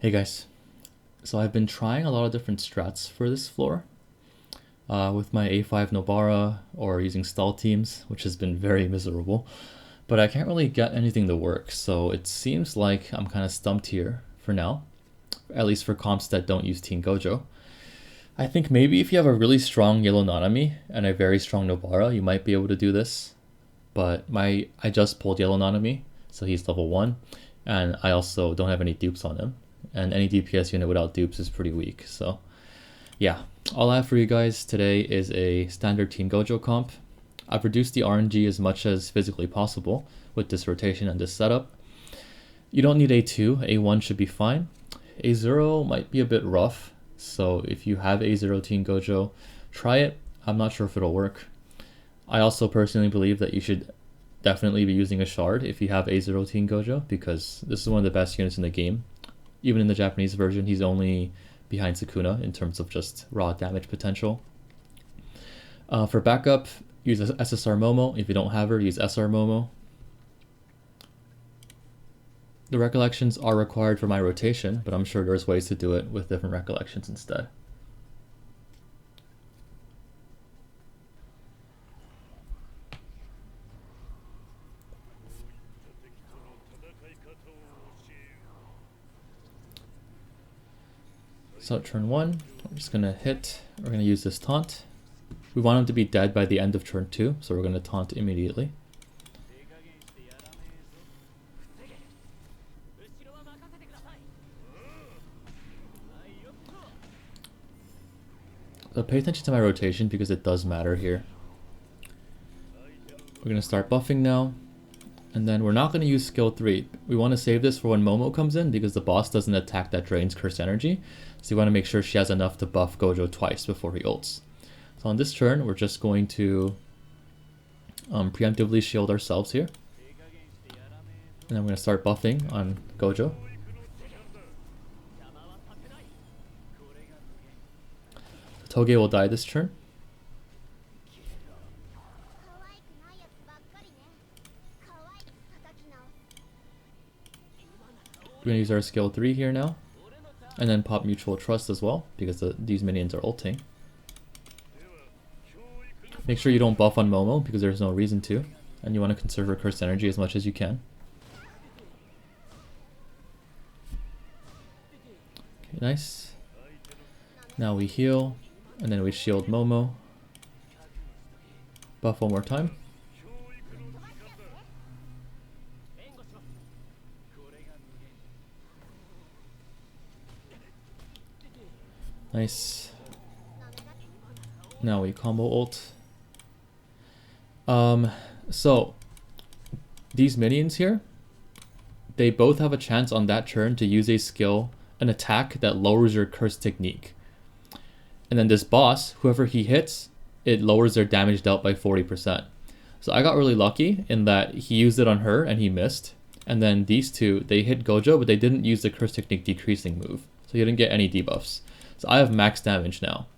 Hey guys, so I've been trying a lot of different strats for this floor with my A5 Nobara or using stall teams, which has been very miserable, but I can't really get anything to work, so it seems like I'm kind of stumped here for now, at least for comps that don't use Team Gojo. I think maybe if you have a really strong yellow Nanami and a very strong Nobara, you might be able to do this, but I just pulled yellow Nanami, so he's level 1, and I also don't have any dupes on him. And any DPS unit without dupes is pretty weak, so yeah. All I have for you guys today is a standard Team Gojo comp. I've reduced the RNG as much as physically possible with this rotation and this setup. You don't need A2, A1 should be fine. A0 might be a bit rough, so if you have A0 Team Gojo, try it. I'm not sure if it'll work. I also personally believe that you should definitely be using a shard if you have A0 Team Gojo, because this is one of the best units in the game. Even in the Japanese version, he's only behind Sukuna in terms of just raw damage potential. For backup, use SSR Momo. If you don't have her, use SR Momo. The recollections are required for my rotation, but I'm sure there's ways to do it with different recollections instead. So turn 1, we're just going to hit, we're going to use this taunt. We want him to be dead by the end of turn 2, so we're going to taunt immediately. So pay attention to my rotation because it does matter here. We're going to start buffing now. And then we're not going to use skill 3. We want to save this for when Momo comes in because the boss doesn't attack that drains curse energy. So you want to make sure she has enough to buff Gojo twice before he ults. So on this turn, we're just going to preemptively shield ourselves here. And I'm going to start buffing on Gojo. Toge will die this turn. We're going to use our skill 3 here now. And then pop Mutual Trust as well, because these minions are ulting. Make sure you don't buff on Momo, because there's no reason to. And you want to conserve her cursed energy as much as you can. Okay, nice. Now we heal, and then we shield Momo. Buff one more time. Nice. Now we combo ult. So these minions here, they both have a chance on that turn to use a skill, an attack that lowers your curse technique. And then this boss, whoever he hits, it lowers their damage dealt by 40%. So I got really lucky in that he used it on her and he missed. And then these two, they hit Gojo, but they didn't use the curse technique decreasing move. So he didn't get any debuffs. So I have max damage now.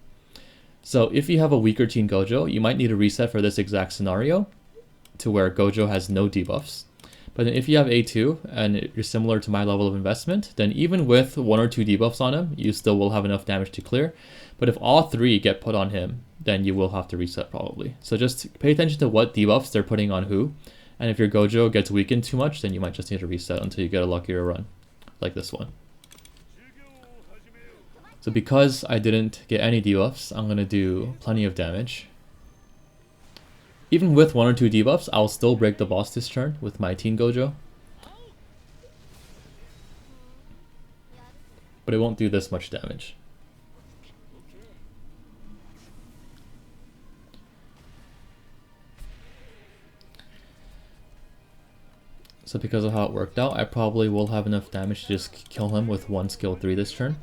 So if you have a weaker Team Gojo, you might need a reset for this exact scenario to where Gojo has no debuffs. But then if you have A2 and you're similar to my level of investment, then even with 1 or 2 debuffs on him, you still will have enough damage to clear. But if all 3 get put on him, then you will have to reset probably. So just pay attention to what debuffs they're putting on who. And if your Gojo gets weakened too much, then you might just need to reset until you get a luckier run, like this one. So because I didn't get any debuffs, I'm going to do plenty of damage. Even with 1 or 2 debuffs, I'll still break the boss this turn with my Team Gojo. But it won't do this much damage. So because of how it worked out, I probably will have enough damage to just kill him with 1 skill 3 this turn.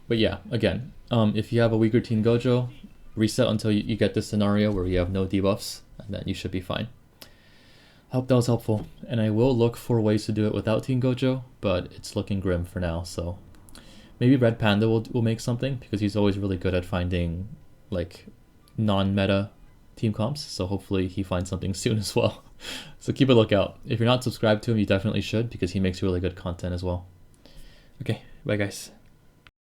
But yeah, again, if you have a weaker Team Gojo, reset until you get this scenario where you have no debuffs, and then you should be fine. I hope that was helpful, and I will look for ways to do it without Team Gojo, but it's looking grim for now, so maybe Red Panda will make something, because he's always really good at finding like non-meta team comps, so hopefully he finds something soon as well. So keep a lookout. If you're not subscribed to him, you definitely should, because he makes really good content as well. Okay, bye guys.